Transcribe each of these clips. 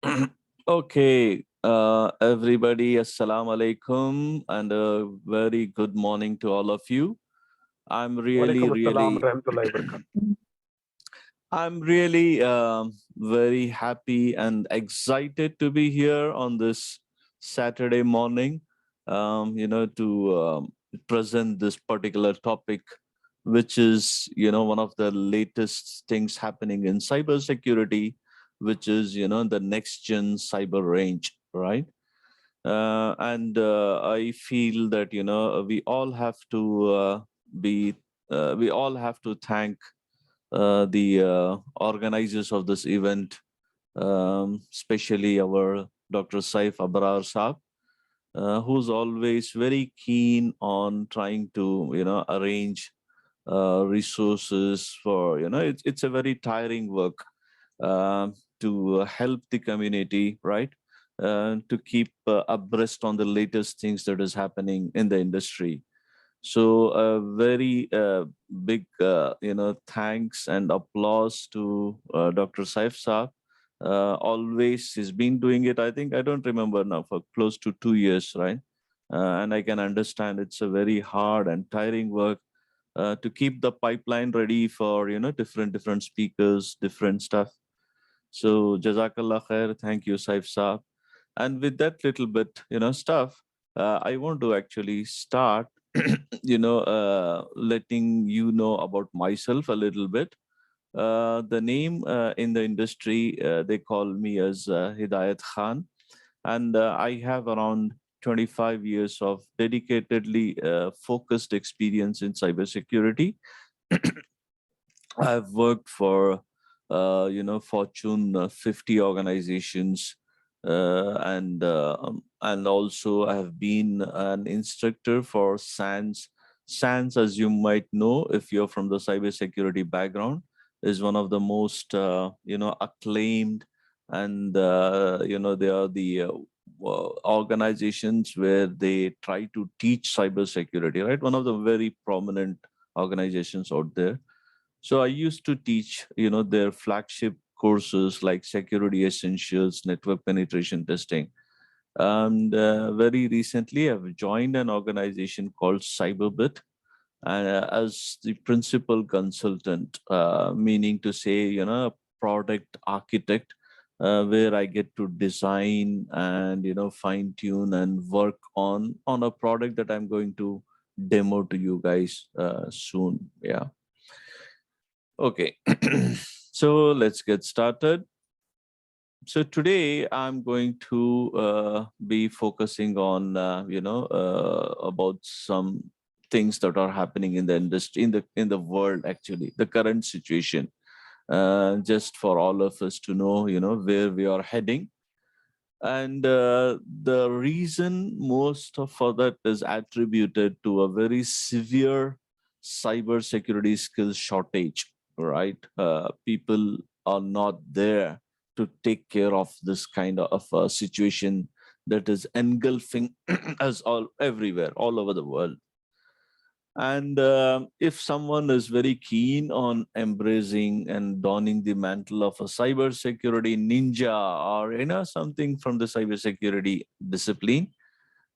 Okay, everybody, assalamu alaikum, and a very good morning to all of you. I'm really, Walaikum assalam really, warahmatullahi wabarakatuh. I'm really very happy and excited to be here on this Saturday morning. To present this particular topic, which is one of the latest things happening in cybersecurity, which is the next gen cyber range, right? And I feel that we all have to be we all have to thank the organizers of this event, especially our Dr. Saif Abrar Saab, who's always very keen on trying to arrange resources for it's a very tiring work, to help the community, right? To keep abreast on the latest things that is happening in the industry. So a very big, thanks and applause to Dr. Saif Saab. Always he's been doing it. I think I don't remember now for close to 2 years, right? And I can understand it's a very hard and tiring work to keep the pipeline ready for different speakers, different stuff. So Jazakallah khair. Thank you, Saif Saab. And with that little bit, stuff, I want to actually start, letting you know about myself a little bit. The name in the industry, they call me as Hidayat Khan, and I have around 25 years of dedicatedly focused experience in cybersecurity. I've worked for, Fortune 50 organizations, and also I have been an instructor for SANS. SANS, as you might know, if you're from the cybersecurity background, is one of the most, acclaimed, and they are the organizations where they try to teach cybersecurity. Right, one of the very prominent organizations out there. So I used to teach, their flagship courses like security essentials, network penetration testing. And very recently, I've joined an organization called Cyberbit as the principal consultant, meaning to say, product architect, where I get to design and fine tune and work on a product that I'm going to demo to you guys soon. Yeah. Okay. So let's get started. So today I'm going to be focusing on about some things that are happening in the industry, in the world, actually the current situation, just for all of us to know where we are heading. And the reason most of for that is attributed to a very severe cybersecurity skills shortage, right? People are not there to take care of this kind of situation that is engulfing us all everywhere, all over the world. And if someone is very keen on embracing and donning the mantle of a cybersecurity ninja, or something from the cybersecurity discipline,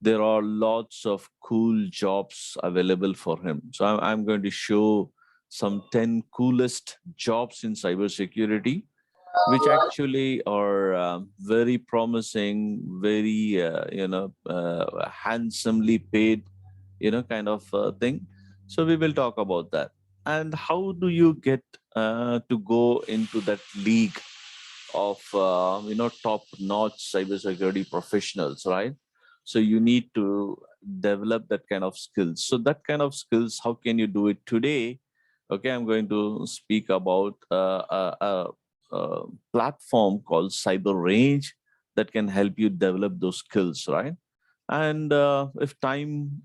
there are lots of cool jobs available for him. So I'm going to show some 10 coolest jobs in cybersecurity, which actually are very promising, very handsomely paid, kind of thing. So we will talk about that. And how do you get to go into that league of top-notch cybersecurity professionals, right? So you need to develop that kind of skills. So that kind of skills, how can you do it today? Okay, I'm going to speak about a platform called Cyber Range that can help you develop those skills, right? And if time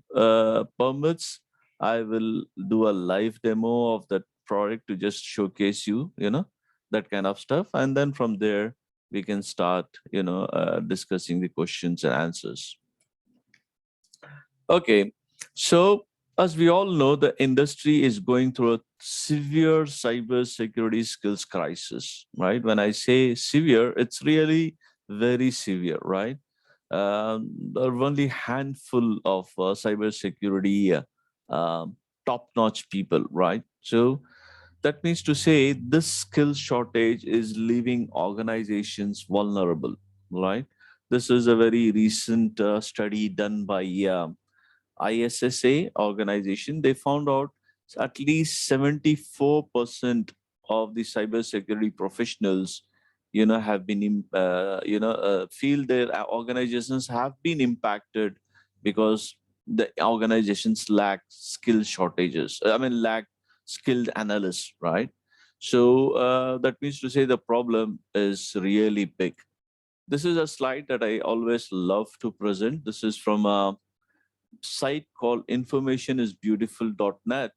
permits, I will do a live demo of that product to just showcase you, that kind of stuff. And then from there, we can start, discussing the questions and answers. Okay. So, as we all know, the industry is going through a severe cybersecurity skills crisis, right? When I say severe, it's really very severe, right? There are only handful of cybersecurity top-notch people, right? So that means to say this skill shortage is leaving organizations vulnerable, right? This is a very recent study done by ISSA organization. They found out at least 74% of the cybersecurity professionals, have been, feel their organizations have been impacted because the organizations lack skill shortages. I mean, lack skilled analysts, right? So that means to say the problem is really big. This is a slide that I always love to present. This is from a site called informationisbeautiful.net.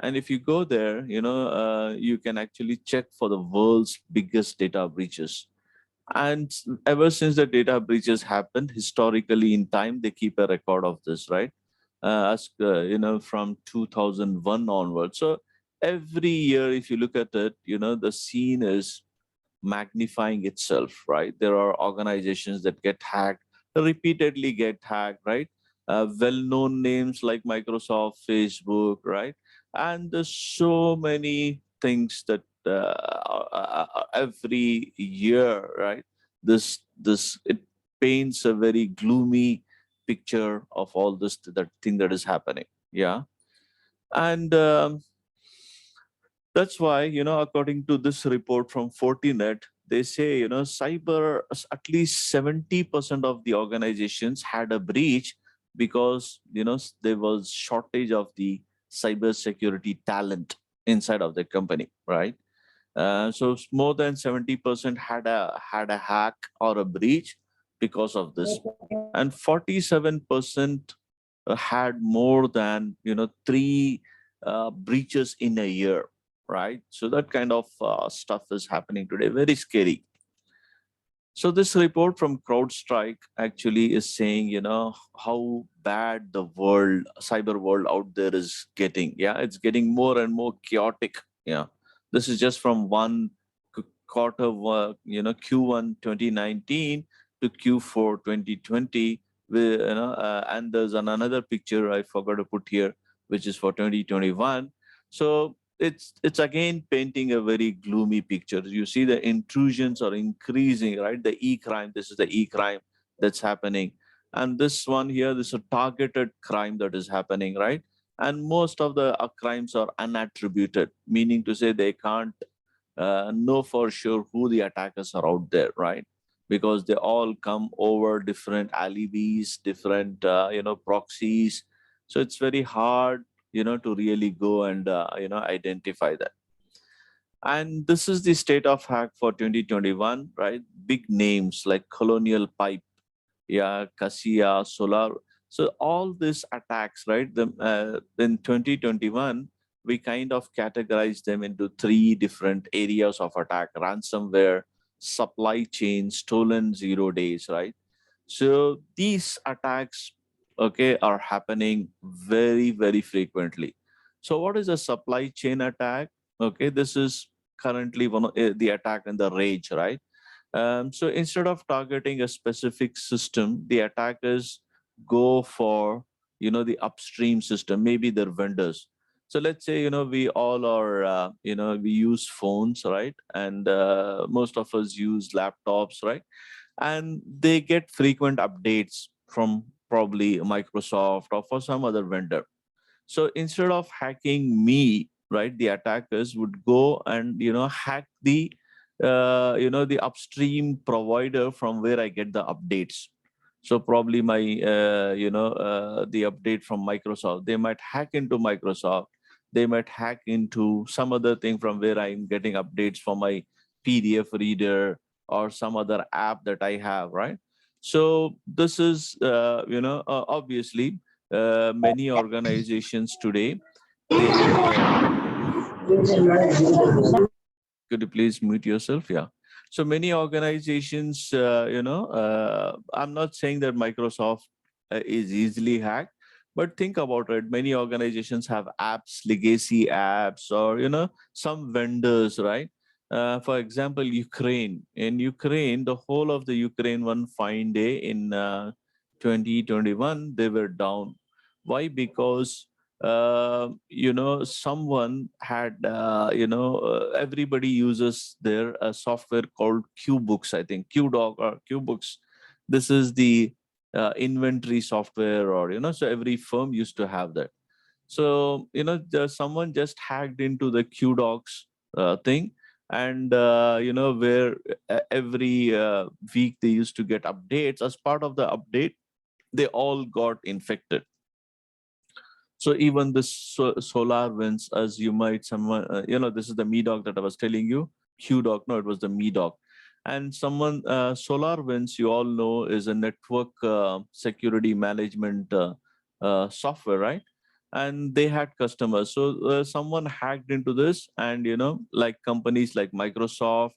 And if you go there, you can actually check for the world's biggest data breaches. And ever since the data breaches happened, historically in time, they keep a record of this, right? From 2001 onwards. So every year, if you look at it, the scene is magnifying itself, right? There are organizations that get hacked, repeatedly get hacked, right? Well-known names like Microsoft, Facebook, right? And there's so many things that every year, right? This it paints a very gloomy picture of all this that thing that is happening. Yeah, and that's why, according to this report from Fortinet, they say, at least 70% of the organizations had a breach because, there was shortage of the cybersecurity talent inside of the company, right? So more than 70% had a hack or a breach because of this, and 47% had more than three breaches in a year, right? So that kind of stuff is happening today. Very scary. So this report from CrowdStrike actually is saying, how bad the world, cyber world out there is getting. Yeah, it's getting more and more chaotic. Yeah, this is just from one quarter, Q1 2019 to Q4 2020. And there's another picture I forgot to put here, which is for 2021. So it's again painting a very gloomy picture. You see the intrusions are increasing, right? The e-crime, this is the e-crime that's happening. And this one here, this is a targeted crime that is happening, right? And most of the crimes are unattributed, meaning to say they can't know for sure who the attackers are out there, right? Because they all come over different alibis, different proxies. So it's very hard, to really go and identify that. And this is the state of hack for 2021, right? Big names like Colonial Pipe, yeah, Cassia, Solar. So all these attacks, right? In 2021, we kind of categorize them into three different areas of attack: ransomware, supply chain, stolen 0 days, right? So these attacks, okay, are happening very, very frequently. So what is a supply chain attack? Okay, this is currently one of the attack in the rage, right? So instead of targeting a specific system, the attackers go for, the upstream system, maybe their vendors. So let's say, we all are, we use phones, right? And most of us use laptops, right? And they get frequent updates from probably Microsoft or for some other vendor. So instead of hacking me, right, the attackers would go and hack the upstream provider from where I get the updates. So probably my the update from Microsoft, they might hack into Microsoft. They might hack into some other thing from where I'm getting updates for my PDF reader or some other app that I have, right? So this is obviously many organizations today, they could you please mute yourself? Yeah. So many organizations, I'm not saying that Microsoft is easily hacked, but think about it. Many organizations have apps, legacy apps, or some vendors, right? For example, Ukraine. In Ukraine, the whole of the Ukraine one fine day in 2021, they were down. Why? Because someone had everybody uses their software called QBooks. I think QDoc or QBooks. This is the inventory software, or so every firm used to have that. So someone just hacked into the QDocs thing, and where every week they used to get updates. As part of the update, they all got infected. So even the solar winds, as you might someone this is the MEDOC that I was telling you. QDoc, no, it was the MEDOC. And someone solar winds, you all know, is a network security management software, right? And they had customers. So someone hacked into this, and like companies like Microsoft,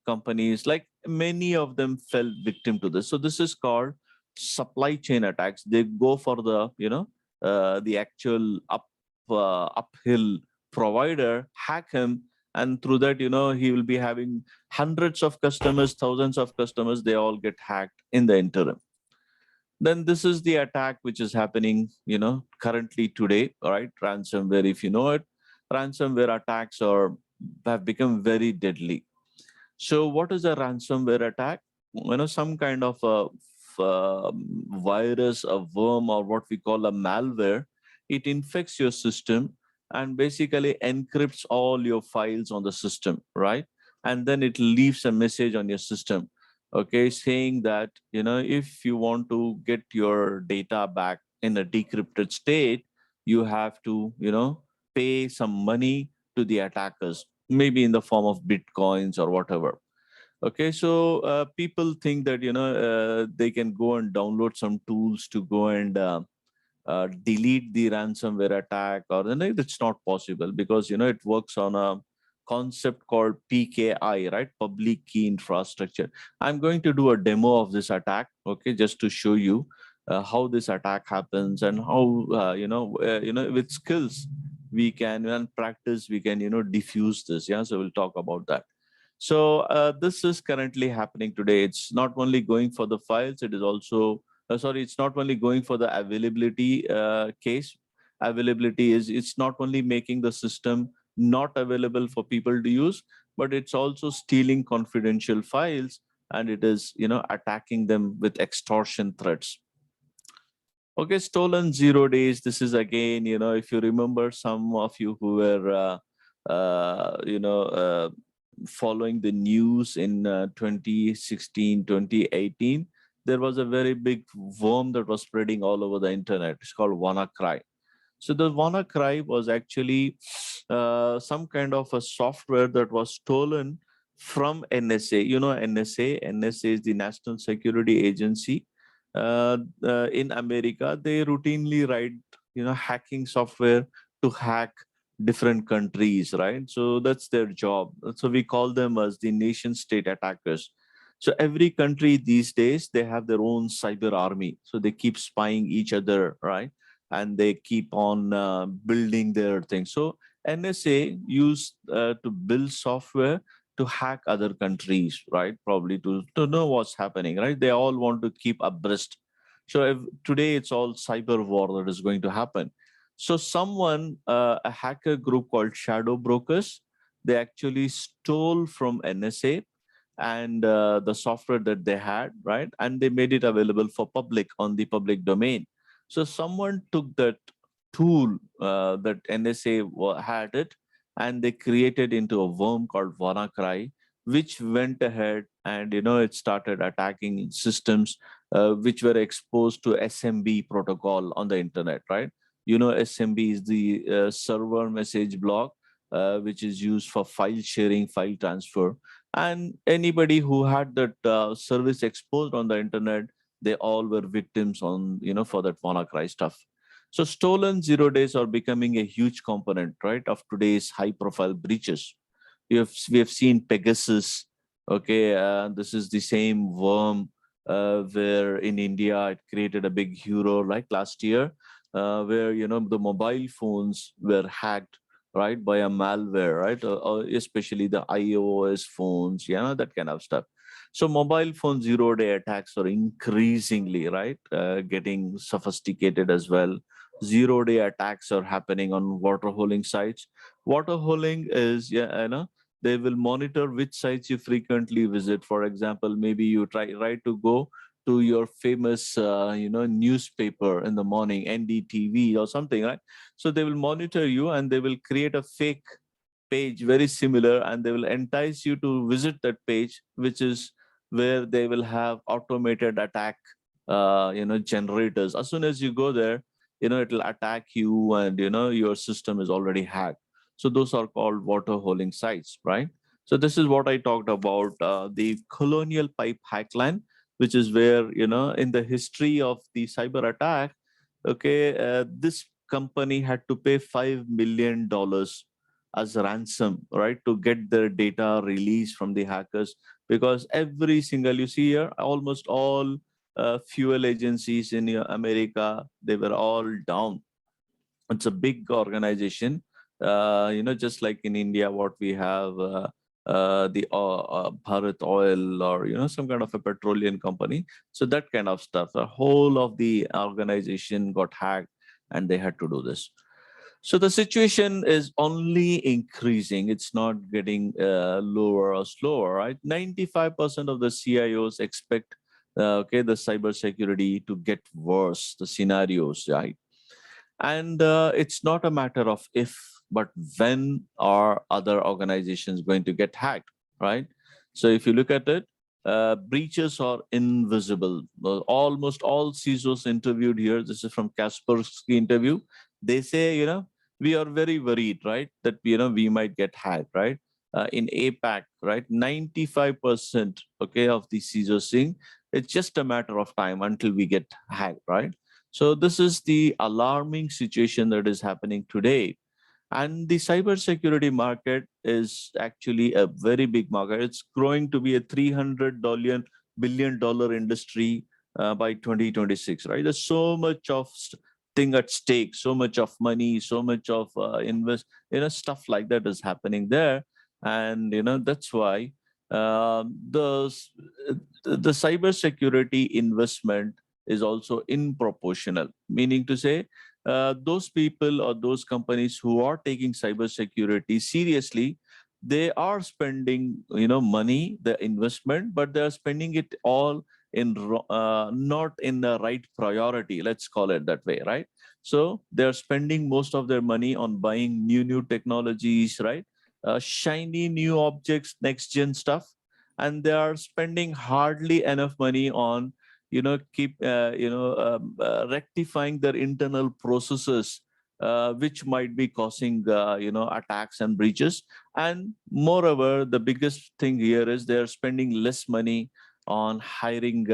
companies like many of them fell victim to this. So this is called supply chain attacks. They go for the actual uphill provider, hack him, and through that, he will be having hundreds of customers, thousands of customers. They all get hacked in the interim. Then this is the attack which is happening currently today. All right, ransomware, if you know it. Ransomware attacks have become very deadly. So what is a ransomware attack? Some kind of a virus, a worm, or what we call a malware. It infects your system and basically encrypts all your files on the system, right? And then it leaves a message on your system, okay, saying that, if you want to get your data back in a decrypted state, you have to, pay some money to the attackers, maybe in the form of bitcoins or whatever. Okay, so people think that they can go and download some tools to go and delete the ransomware attack, or it's not possible, because it works on a concept called PKI, right? Public key infrastructure. I'm going to do a demo of this attack, okay, just to show you how this attack happens, and how with skills we can, and practice, we can diffuse this. Yeah, so we'll talk about that. So this is currently happening today. It's not only going for the files, it is also, it's not only going for the availability case. Availability is, it's not only making the system not available for people to use, but it's also stealing confidential files, and it is, attacking them with extortion threats. Okay, stolen 0 days. This is again, if you remember, some of you who were, following the news in 2016, 2018, there was a very big worm that was spreading all over the internet. It's called WannaCry. So the WannaCry was actually some kind of a software that was stolen from NSA. NSA is the National Security Agency. In America, they routinely write, hacking software to hack different countries, right? So that's their job. So we call them as the nation state attackers. So every country these days, they have their own cyber army. So they keep spying each other, right? And they keep on building their things. So NSA used to build software to hack other countries, right? Probably to know what's happening, right? They all want to keep abreast. So today it's all cyber war that is going to happen. So someone, a hacker group called Shadow Brokers, they actually stole from NSA and the software that they had, right? And they made it available for public on the public domain. So someone took that tool that NSA had it, and they created into a worm called WannaCry, which went ahead and it started attacking systems which were exposed to SMB protocol on the internet, right? SMB is the server message block, which is used for file sharing, file transfer. And anybody who had that service exposed on the internet, they all were victims on, for that WannaCry stuff. So stolen 0 days are becoming a huge component, right, of today's high profile breaches. We have seen Pegasus. Okay, this is the same worm where in India it created a big hero like last year, where the mobile phones were hacked, right, by a malware, right, especially the iOS phones, that kind of stuff. So mobile phone zero-day attacks are increasingly, right, getting sophisticated as well. Zero-day attacks are happening on water holing sites. Water holing is, they will monitor which sites you frequently visit. For example, maybe you try to go to your famous, newspaper in the morning, NDTV or something, right? So they will monitor you and they will create a fake page very similar, and they will entice you to visit that page, which is where they will have automated attack generators. As soon as you go there, it'll attack you, and your system is already hacked. So those are called water holing sites, right? So this is what I talked about, the Colonial pipe hackline, which is where, in the history of the cyber attack, okay, this company had to pay $5 million as a ransom, right, to get their data released from the hackers. Because every single, you see here, almost all fuel agencies in America, they were all down. It's a big organization, just like in India, what we have, the Bharat Oil, or some kind of a petroleum company. So that kind of stuff. The whole of the organization got hacked, and they had to do this. So the situation is only increasing. It's not getting lower or slower, right? 95% of the CIOs expect, the cybersecurity to get worse, the scenarios, right? And it's not a matter of if, but when are other organizations going to get hacked, right? So if you look at it, breaches are invisible. Well, almost all CISOs interviewed here, this is from Kaspersky interview, they say, we are very worried, right, that, we might get hacked, right? In APAC, right, 95%, okay, of the CISOs saying it's just a matter of time until we get hacked, right? So this is the alarming situation that is happening today. And the cybersecurity market is actually a very big market. It's growing to be a $300 billion industry by 2026, right? There's so much of thing at stake, so much of money, so much of stuff like that is happening there. And, that's why the cybersecurity investment is also in proportional, meaning to say, those people or those companies who are taking cybersecurity seriously, they are spending, money, the investment, but they are spending it all in not in the right priority. Let's call it that way, right? So they are spending most of their money on buying new technologies, right? Shiny new objects, next gen stuff, and they are spending hardly enough money on keep rectifying their internal processes, which might be causing attacks and breaches. And moreover, the biggest thing here is they're spending less money on hiring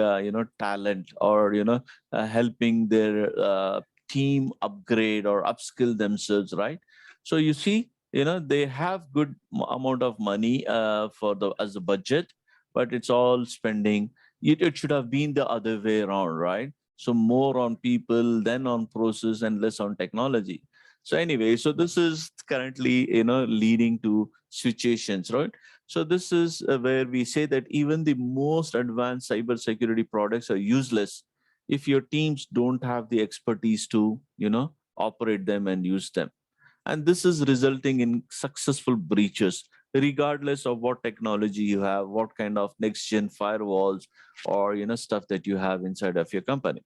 talent, or helping their team upgrade or upskill themselves, right? So you see, they have good amount of money for the as a budget, but it's all spending. It should have been the other way around, right? So more on people, then on process, and less on technology. So anyway, so this is currently leading to situations, right? So this is where we say that even the most advanced cybersecurity products are useless if your teams don't have the expertise to operate them and use them. And this is resulting in successful breaches, regardless of what technology you have, what kind of next gen firewalls, or stuff that you have inside of your company.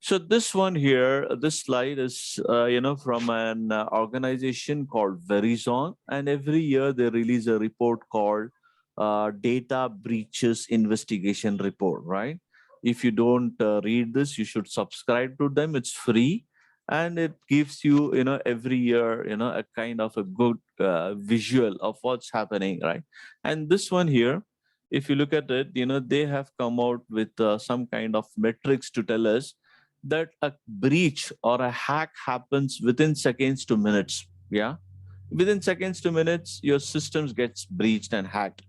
So this one here, this slide is from an organization called Verizon, and every year they release a report called Data Breaches Investigation Report. Right? If you don't read this, you should subscribe to them. It's free, and it gives you every year a kind of a good visual of what's happening. Right? And this one here, if you look at it, they have come out with some kind of metrics to tell us that a breach or a hack happens within seconds to minutes. Yeah, within seconds to minutes, your systems gets breached and hacked.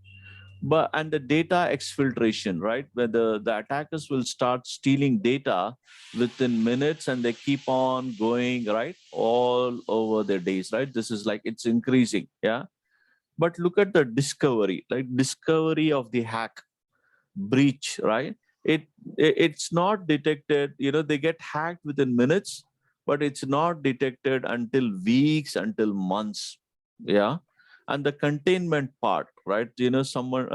And the data exfiltration, right? Where the attackers will start stealing data within minutes, and they keep on going, right? All over their days, right? This is like, it's increasing. Yeah. But look at the discovery, like discovery of the hack breach, right? It's not detected, they get hacked within minutes, but it's not detected until weeks, until months. Yeah. And the containment part, right? Someone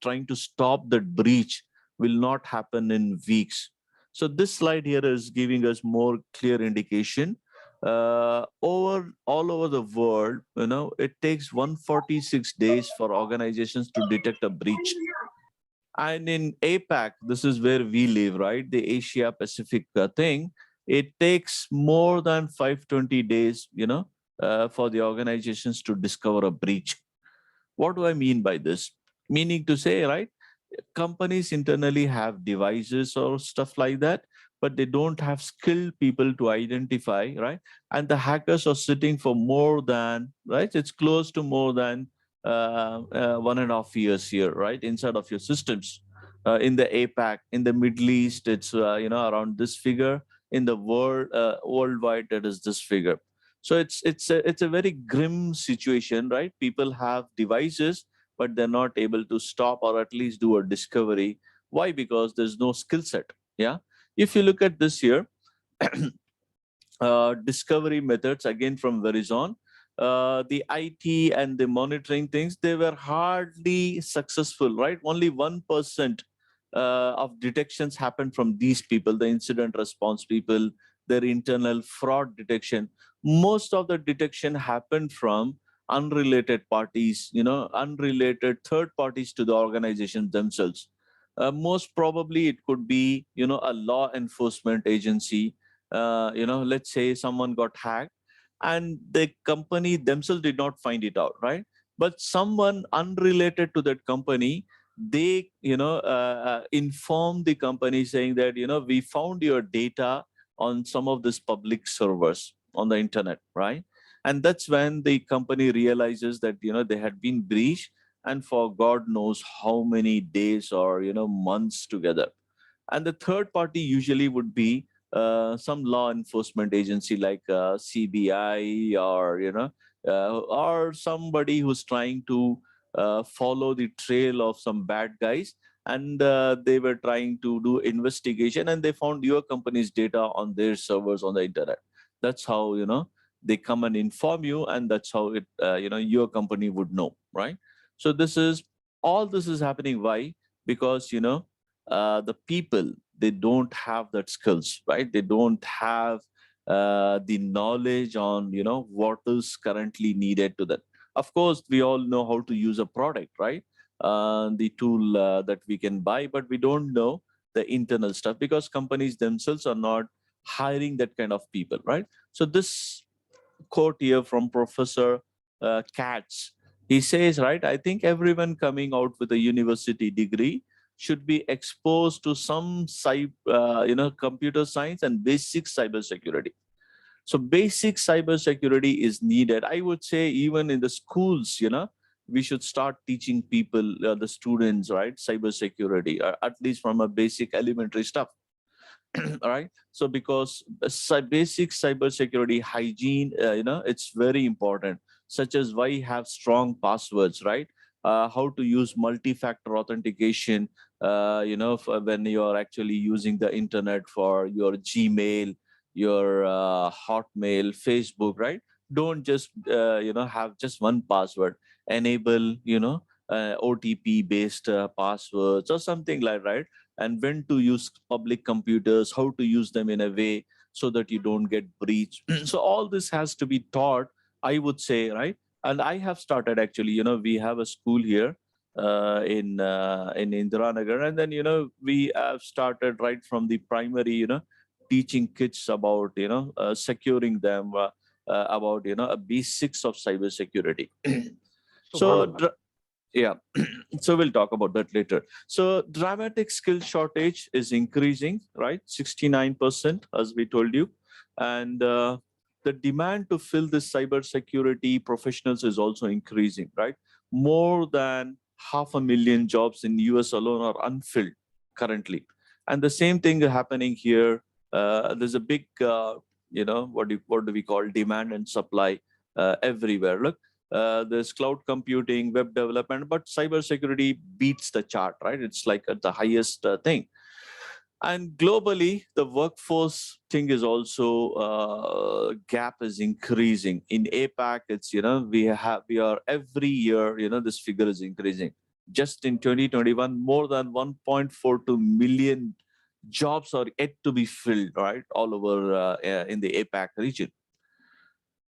trying to stop that breach will not happen in weeks. So this slide here is giving us more clear indication. Over all over the world, it takes 146 days for organizations to detect a breach. And in APAC, this is where we live, right? The Asia Pacific thing, it takes more than 520 days, for the organizations to discover a breach. What do I mean by this? Meaning to say, right, companies internally have devices or stuff like that, but they don't have skilled people to identify, right? And the hackers are sitting for more than, right, it's close to more than 1.5 years here, right, inside of your systems. In the APAC, in the Middle East, it's around this figure. In the world, worldwide, it is this figure. So it's a very grim situation, right? People have devices, but they're not able to stop or at least do a discovery. Why? Because there's no skill set. Yeah. If you look at this here, discovery methods again from Verizon, the IT and the monitoring things, they were hardly successful, right? Only 1% of detections happened from these people, the incident response people, their internal fraud detection. Most of the detection happened from unrelated parties, unrelated third parties to the organization themselves. Most probably it could be, a law enforcement agency. Let's say someone got hacked and the company themselves did not find it out, right? But someone unrelated to that company, they inform the company saying that, we found your data on some of these public servers on the internet, right? And that's when the company realizes that, they had been breached, and for god knows how many days or months together. And the third party usually would be some law enforcement agency like CBI, or or somebody who's trying to follow the trail of some bad guys, and they were trying to do investigation, and they found your company's data on their servers on the internet. That's how they come and inform you, and that's how it your company would know, right? So this is happening. Why? Because the people, they don't have that skills, right? They don't have the knowledge on what is currently needed to that. Of course, we all know how to use a product, right? The tool that we can buy, but we don't know the internal stuff because companies themselves are not hiring that kind of people, right? So this quote here from Professor Katz. He says, right, I think everyone coming out with a university degree should be exposed to some computer science and basic cybersecurity. So basic cybersecurity is needed. I would say even in the schools, we should start teaching people, the students, right, cybersecurity, at least from a basic elementary stuff. All right. So because basic cybersecurity hygiene, it's very important, such as why have strong passwords, right? How to use multi-factor authentication, when you're actually using the internet for your Gmail, your Hotmail, Facebook, right? Don't just, have just one password. Enable, OTP based passwords or something like, right? And when to use public computers, how to use them in a way so that you don't get breached. So all this has to be taught, I would say, right? And I have started actually, we have a school here in Indiranagar, and then we have started right from the primary, teaching kids about securing them, about basics of cybersecurity. So Subhanallah. yeah. So we'll talk about that later. So dramatic skill shortage is increasing, right? 69%, as we told you. And the demand to fill this cybersecurity professionals is also increasing, right? More than 500,000 jobs in US alone are unfilled currently. And the same thing happening here. There's a big, what do we call demand and supply everywhere. Look, there's cloud computing, web development, but cybersecurity beats the chart, right? It's like at the highest thing. And globally, the workforce thing is also gap is increasing. In APAC, it's we are every year, this figure is increasing. Just in 2021, more than 1.42 million jobs are yet to be filled, right, all over in the APAC region.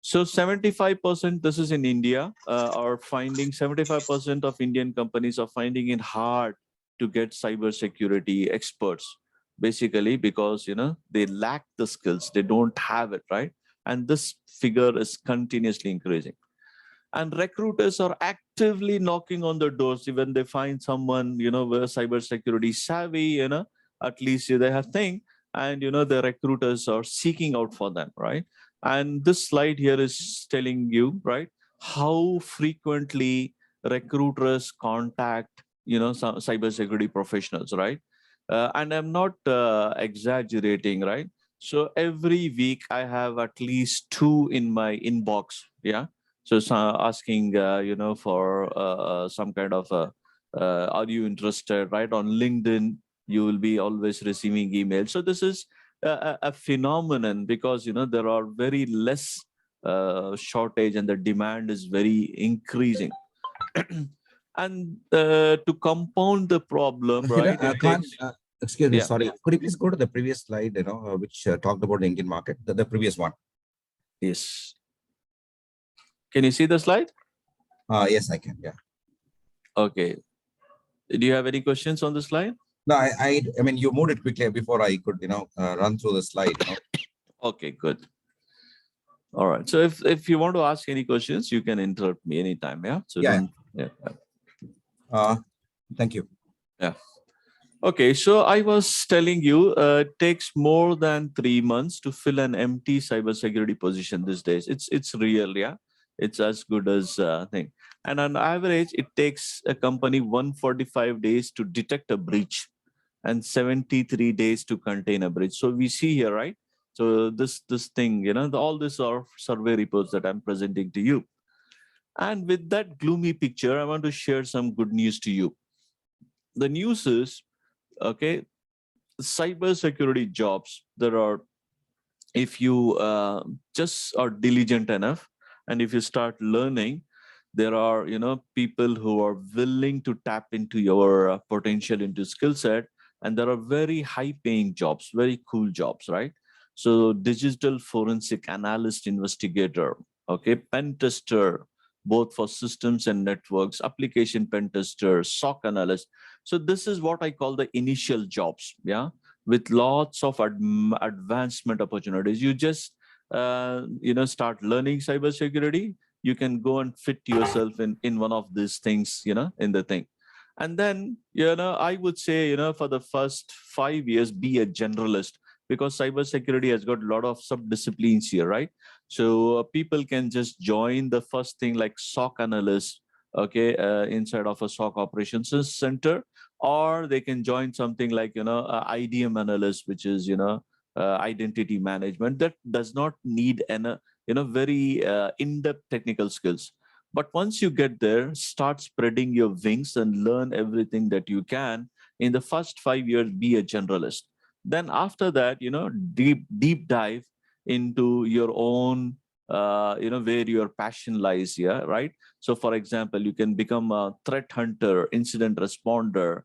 So 75%, this is in India, are finding 75% of Indian companies are finding it hard to get cybersecurity experts, basically because, they lack the skills, they don't have it, right? And this figure is continuously increasing. And recruiters are actively knocking on the doors even they find someone, where cybersecurity savvy, at least they have thing, and, the recruiters are seeking out for them, right? And this slide here is telling you, right, how frequently recruiters contact, some cybersecurity professionals, right? And I'm not exaggerating, right? So every week I have at least 2 in my inbox, yeah. So asking, for some kind of, are you interested, right? On LinkedIn, you will be always receiving emails. So this is a phenomenon because, there are very less shortage and the demand is very increasing. And to compound the problem, right? Excuse me, Yeah. sorry. Could you please go to the previous slide, which talked about the Indian market, the previous one? Yes. Can you see the slide? Yes, I can. Yeah. Okay. Do you have any questions on the slide? No, I mean, you moved it quickly before I could, run through the slide. Okay, good. All right. So if you want to ask any questions, you can interrupt me anytime. Yeah. So Yeah. Thank you. Yeah. Okay. So I was telling you, it takes more than 3 months to fill an empty cybersecurity position these days. It's real. Yeah. It's as good as thing. And on average, it takes a company 145 days to detect a breach and 73 days to contain a breach. So we see here, right? So this thing, all these are survey reports that I'm presenting to you. And with that gloomy picture, I want to share some good news to you. The news is, okay, cybersecurity jobs, there are, if you just are diligent enough and if you start learning, there are, people who are willing to tap into your potential, into skill set, and there are very high paying jobs, very cool jobs, right? So digital forensic analyst, investigator, okay, pen tester, both for systems and networks, application pen tester, SOC analyst. So this is what I call the initial jobs, yeah, with lots of advancement opportunities. You just start learning cybersecurity, you can go and fit yourself in one of these things, in the thing. And then, I would say, for the first 5 years, be a generalist, because cybersecurity has got a lot of sub-disciplines here, right? So people can just join the first thing like SOC analyst, okay, inside of a SOC operations center, or they can join something like, IDM analyst, which is, identity management. That does not need an, very in-depth technical skills. But once you get there, start spreading your wings and learn everything that you can. In the first 5 years, be a generalist. Then after that, deep dive into your own, where your passion lies. Yeah, right. So, for example, you can become a threat hunter, incident responder,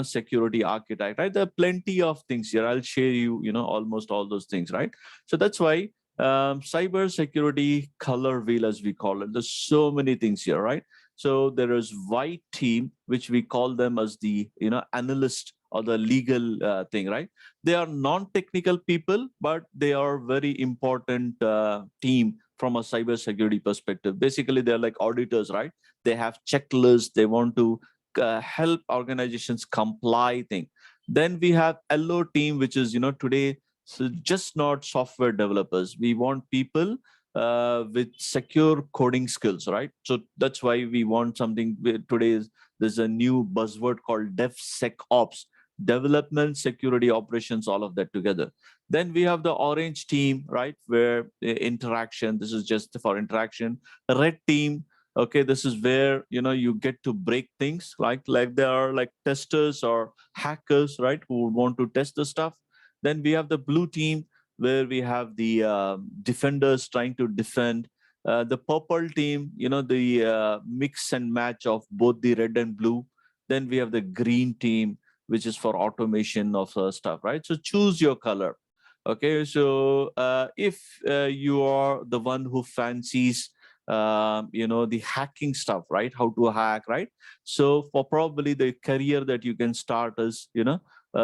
security architect, right? There are plenty of things here. I'll share you, almost all those things, right? So that's why cyber security color wheel, as we call it, there's so many things here, right? So there is white team, which we call them as the, analyst or the legal thing, right? They are non-technical people, but they are very important team from a cyber security perspective. Basically, they're like auditors, right? They have checklists. They want to help organizations comply thing. Then we have LO team, which is, today, so just not software developers. We want people with secure coding skills, right? So that's why we want something. Today there's a new buzzword called DevSecOps, development, security, operations, all of that together. Then we have the orange team, right, where interaction. This is just for interaction. Red team. Okay, this is where you get to break things, like there are like testers or hackers, right, who want to test the stuff. Then we have the blue team, where we have the defenders trying to defend. The purple team, the mix and match of both the red and blue. Then we have the green team, which is for automation of stuff, right? So choose your color. Okay, so if you are the one who fancies, the hacking stuff, right? How to hack, right? So for probably the career that you can start as,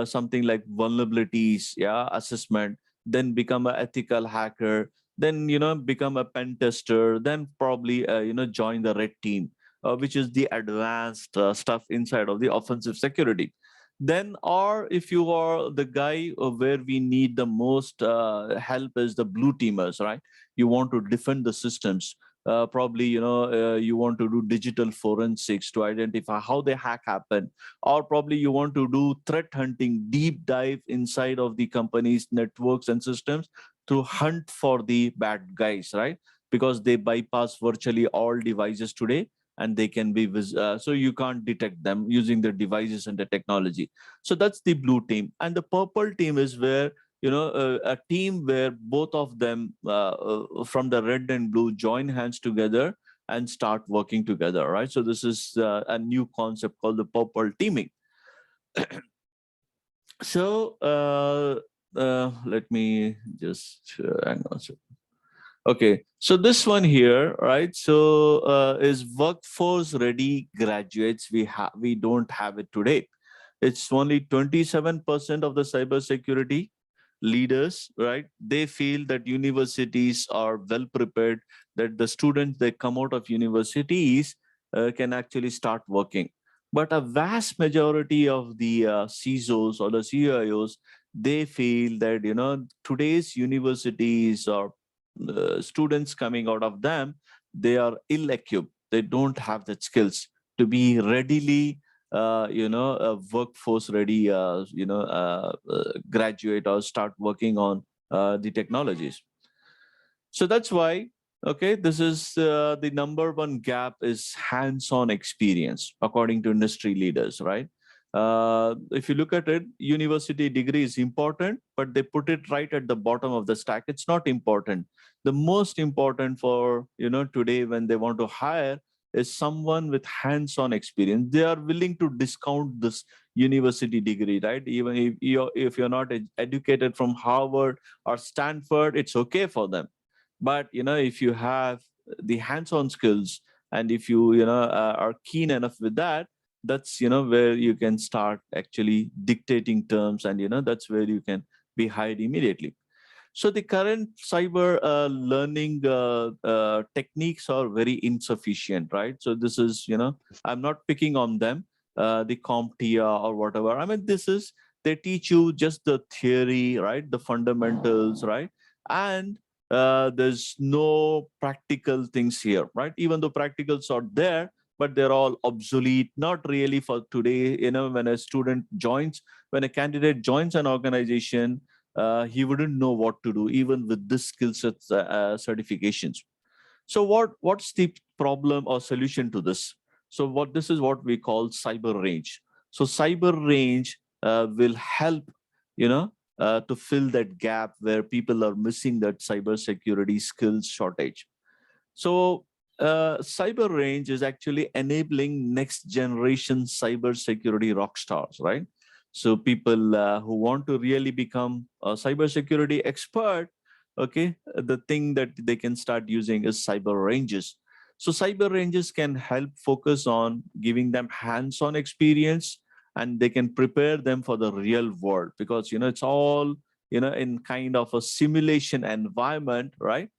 something like vulnerabilities, yeah, assessment, then become an ethical hacker, then become a pen tester, then probably join the red team, which is the advanced stuff inside of the offensive security. Then, or if you are the guy where we need the most help is the blue teamers, right? You want to defend the systems. Probably you want to do digital forensics to identify how the hack happened, or probably you want to do threat hunting, deep dive inside of the company's networks and systems to hunt for the bad guys, right? Because they bypass virtually all devices today, and they can be so you can't detect them using the devices and the technology. So that's the blue team. And the purple team is where a team where both of them from the red and blue join hands together and start working together, right? So this is a new concept called the purple teaming. So let me just hang on. Okay, so this one here, right? So is workforce ready graduates. We don't have it today. It's only 27% of the cybersecurity leaders, right? They feel that universities are well prepared, that the students that come out of universities can actually start working. But a vast majority of the CISOs or the CIOs, they feel that today's universities or students coming out of them, they are ill-equipped. They don't have the skills to be readily a workforce ready graduate or start working on the technologies. So that's why, okay, this is the number one gap is hands-on experience, according to industry leaders, right? If you look at it, university degree is important, but they put it right at the bottom of the stack. It's not important. The most important for, today when they want to hire is someone with hands-on experience. They are willing to discount this university degree, right? Even if you're not educated from Harvard or Stanford, it's okay for them. But if you have the hands-on skills, and if you are keen enough with that, that's where you can start actually dictating terms, and that's where you can be hired immediately. So the current cyber learning techniques are very insufficient, right? So this is, I'm not picking on them, the CompTIA or whatever. I mean, this is, they teach you just the theory, right? The fundamentals, right? And there's no practical things here, right? Even though practicals are there, but they're all obsolete, not really for today. When a student joins, when a candidate joins an organization, he wouldn't know what to do, even with this skill sets certifications. So what's the problem or solution to this? So this is what we call cyber range. So cyber range will help, to fill that gap where people are missing that cyber security skills shortage. So cyber range is actually enabling next generation cyber security rock stars, right? So people who want to really become a cybersecurity expert, okay, the thing that they can start using is cyber ranges. So cyber ranges can help focus on giving them hands-on experience, and they can prepare them for the real world, because it's all in kind of a simulation environment, right?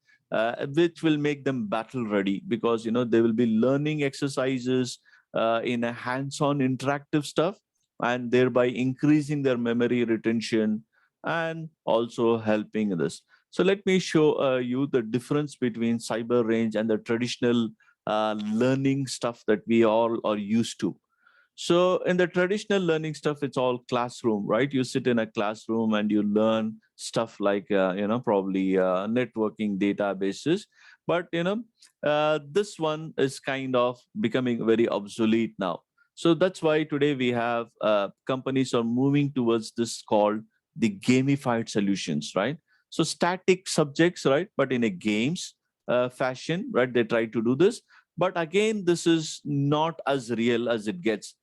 Which will make them battle ready, because they will be learning exercises in a hands-on interactive stuff, and thereby increasing their memory retention, and also helping this. So let me show you the difference between cyber range and the traditional learning stuff that we all are used to. So in the traditional learning stuff, it's all classroom, right? You sit in a classroom and you learn stuff like, probably networking databases. But, this one is kind of becoming very obsolete now. So that's why today we have companies are moving towards this called the gamified solutions, right? So static subjects, right? But in a games fashion, right? They try to do this. But again, this is not as real as it gets.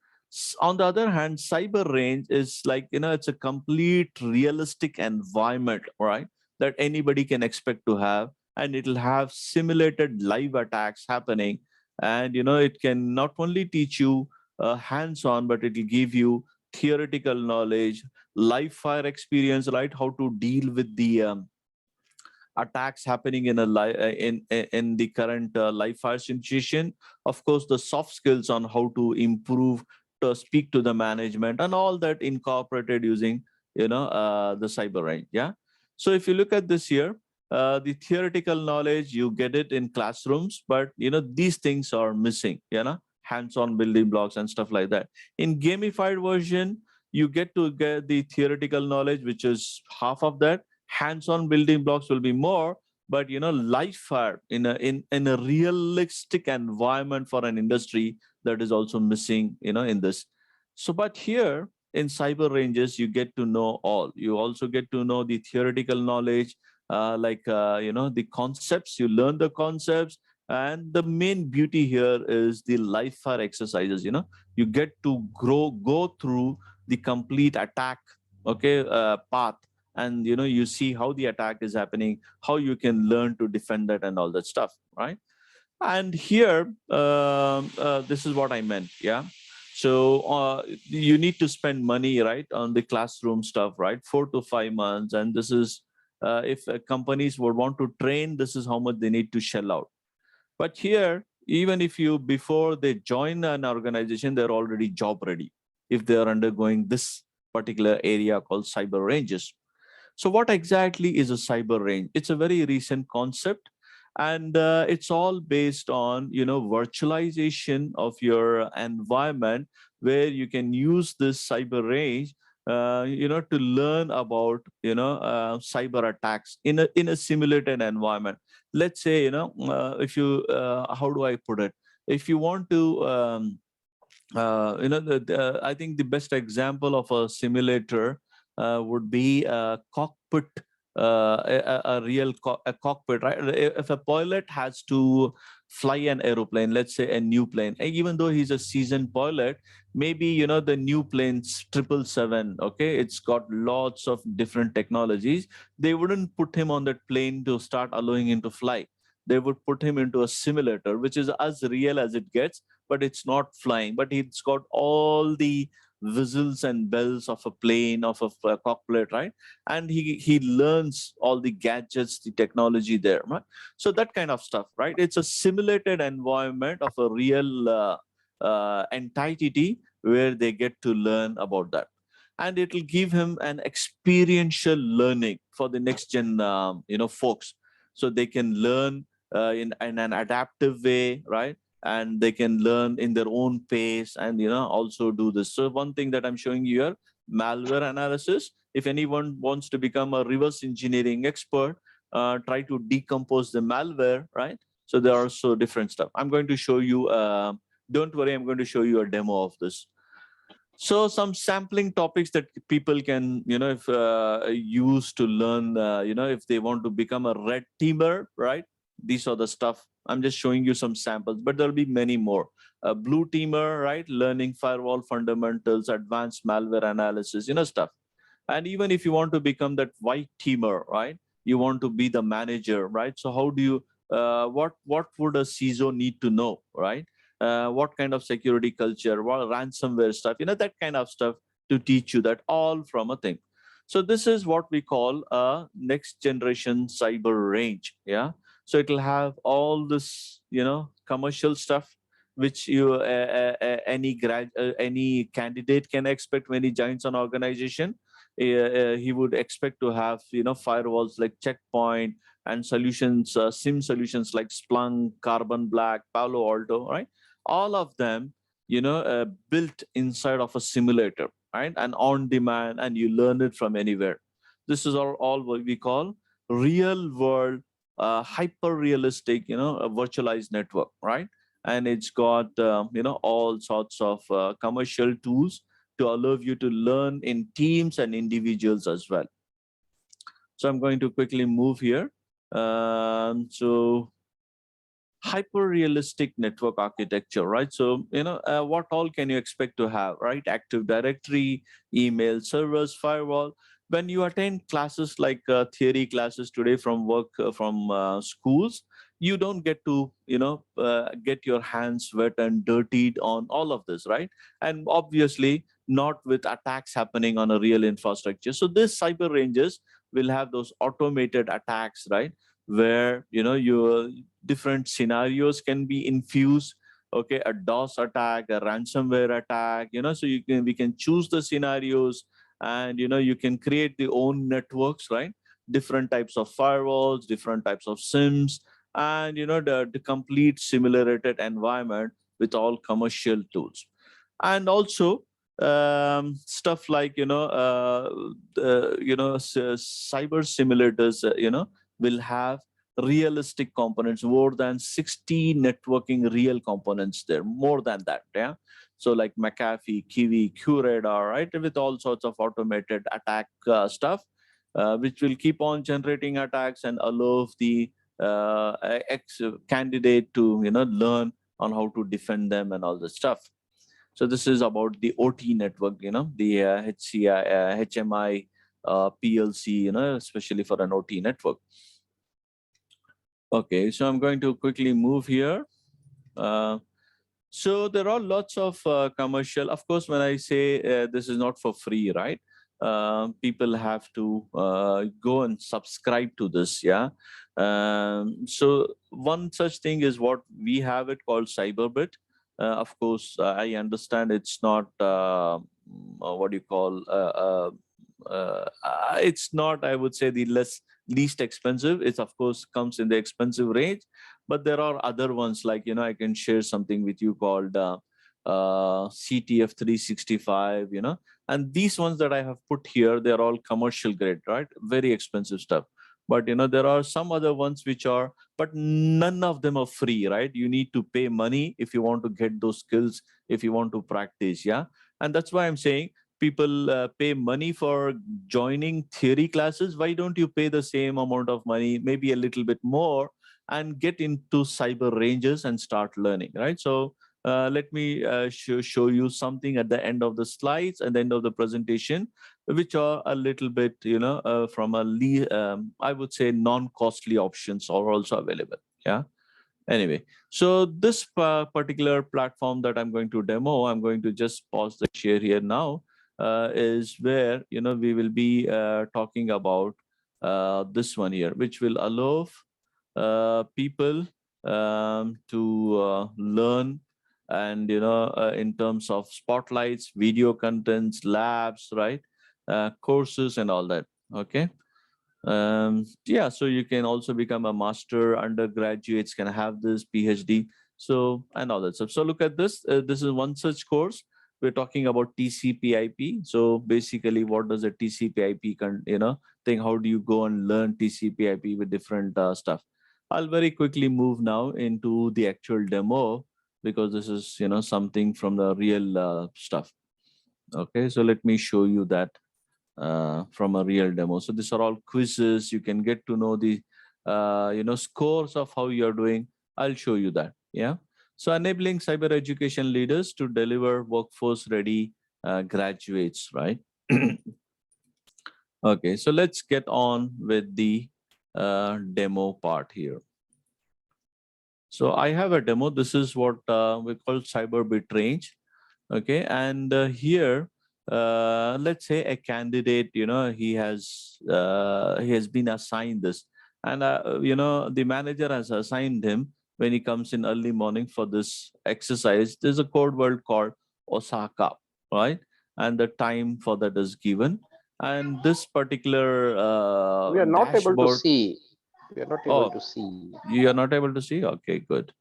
On the other hand, cyber range is like, it's a complete realistic environment, right, that anybody can expect to have, and it'll have simulated live attacks happening. And it can not only teach you hands on, but it'll give you theoretical knowledge, live fire experience, right, how to deal with the attacks happening in a in the current live fire situation. Of course, the soft skills on how to improve, to speak to the management, and all that incorporated using the cyber range. Yeah. So if you look at this here, the theoretical knowledge you get it in classrooms, but these things are missing, hands-on building blocks and stuff like that. In gamified version, you get to get the theoretical knowledge, which is half of that. Hands-on building blocks will be more, but live fire in a realistic environment for an industry, that is also missing in this. So but here in cyber ranges, you get to know all. You also get to know the theoretical knowledge, the concepts. You learn the concepts, and the main beauty here is the live fire exercises. You get to go through the complete attack, okay, path. And you see how the attack is happening, how you can learn to defend that, and all that stuff, right? And here, this is what I meant. Yeah. So you need to spend money, right, on the classroom stuff, right? 4 to 5 months. And this is, if companies would want to train, this is how much they need to shell out. But here, even if you, before they join an organization, they're already job ready if they are undergoing this particular area called cyber ranges. So what exactly is a cyber range? It's a very recent concept, and it's all based on virtualization of your environment, where you can use this cyber range to learn about cyber attacks in a simulated environment. Let's say if you how do I put it? If you want to I think the best example of a simulator would be a cockpit, a real a cockpit, right? If a pilot has to fly an aeroplane, let's say a new plane, even though he's a seasoned pilot, maybe the new plane's 777, okay, it's got lots of different technologies. They wouldn't put him on that plane to start allowing him to fly. They would put him into a simulator, which is as real as it gets, but it's not flying. But it's got all the whistles and bells of a plane, of a cockpit, right? And he learns all the gadgets, the technology there, right? So that kind of stuff, right? It's a simulated environment of a real entity, where they get to learn about that. And it will give him an experiential learning for the next gen folks, so they can learn in an adaptive way, right? And they can learn in their own pace, and also do this. So one thing that I'm showing you here, malware analysis. If anyone wants to become a reverse engineering expert, try to decompose the malware, right? So there are also different stuff. I'm going to show you, don't worry, I'm going to show you a demo of this. So some sampling topics that people can if use to learn, if they want to become a red teamer, right? These are the stuff. I'm just showing you some samples, but there'll be many more. A blue teamer, right? Learning firewall fundamentals, advanced malware analysis, stuff. And even if you want to become that white teamer, right? You want to be the manager, right? So how do you what would a CISO need to know, right? What kind of security culture, what ransomware stuff, that kind of stuff, to teach you that, all from a thing. So this is what we call a next generation cyber range. Yeah. So it will have all this commercial stuff, which any candidate can expect when he joins an organization. he would expect to have, firewalls like Checkpoint and solutions, SIM solutions like Splunk, Carbon Black, Palo Alto, right? All of them, built inside of a simulator, right? And on demand, and you learn it from anywhere. This is all what we call real world, hyper realistic, a virtualized network, right? And it's got, all sorts of commercial tools to allow you to learn in teams and individuals as well. So I'm going to quickly move here. So hyper realistic network architecture, right? So, what all can you expect to have, right? Active Directory, email servers, firewall. When you attend classes like theory classes today from schools, you don't get to, get your hands wet and dirtied on all of this, right? And obviously not with attacks happening on a real infrastructure. So this cyber ranges will have those automated attacks, right? Where, your different scenarios can be infused. Okay, a DOS attack, a ransomware attack, so we can choose the scenarios, and you can create the own networks, right? Different types of firewalls, different types of SIMs, and the complete simulated environment with all commercial tools. And also stuff like cyber simulators will have realistic components, more than 60 networking real components there, more than that. Yeah. So like McAfee, Kiwi, QRadar, right, with all sorts of automated attack stuff, which will keep on generating attacks and allow the ex candidate to learn on how to defend them and all this stuff. So this is about the OT network, the HMI, PLC, especially for an OT network. Okay, so I'm going to quickly move here. So there are lots of commercial. Of course, when I say this is not for free, right? People have to go and subscribe to this. Yeah. So one such thing is what we have it called Cyberbit. Of course, I understand it's not what do you call. It's not, I would say, the least expensive. It's of course comes in the expensive range, but there are other ones like I can share something with you called CTF 365. And these ones that I have put here, they're all commercial grade, right? Very expensive stuff. But there are some other ones which are, but none of them are free, right? You need to pay money if you want to get those skills, if you want to practice. Yeah. And that's why I'm saying people pay money for joining theory classes. Why don't you pay the same amount of money, maybe a little bit more, and get into cyber ranges and start learning, right? So let me show you something at the end of the slides and the end of the presentation, which are a little bit, from I would say non-costly options are also available. Yeah. Anyway, so this particular platform that I'm going to demo, I'm going to just pause the share here now, is where, we will be talking about this one here, which will allow people to learn, and in terms of spotlights, video contents, labs, right, courses and all that. Okay. Yeah, so you can also become a master, undergraduates can have this, PhD, so, and all that stuff. So look at this. This is one such course. We're talking about TCP/IP. So basically, what does a TCP/IP thing? How do you go and learn TCP/IP with different stuff? I'll very quickly move now into the actual demo, because this is something from the real stuff. Okay, so let me show you that from a real demo. So these are all quizzes. You can get to know the scores of how you're doing. I'll show you that. Yeah. So enabling cyber education leaders to deliver workforce ready graduates, right? Okay, so let's get on with the demo part here. So I have a demo. This is what we call Cyberbit range. Okay, and here, let's say a candidate, he has been assigned this, and the manager has assigned him when he comes in early morning for this exercise. There's a code word called Osaka, right? And the time for that is given. And this particular We are not able to dashboard. see. We are not able to see. You are not able to see? Okay, good.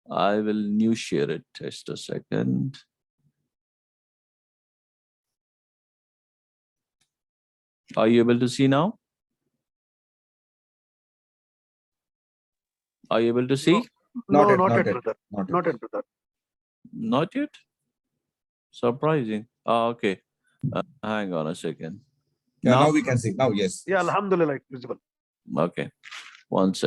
I will new share it. Just a second. Are you able to see now? Are you able to see? Not Not yet, yet, brother. Not yet, brother. Not yet? Surprising. Okay. Hang on a second. Yeah, now we can see. Now, yes. Yeah, alhamdulillah, visible. Okay. One second.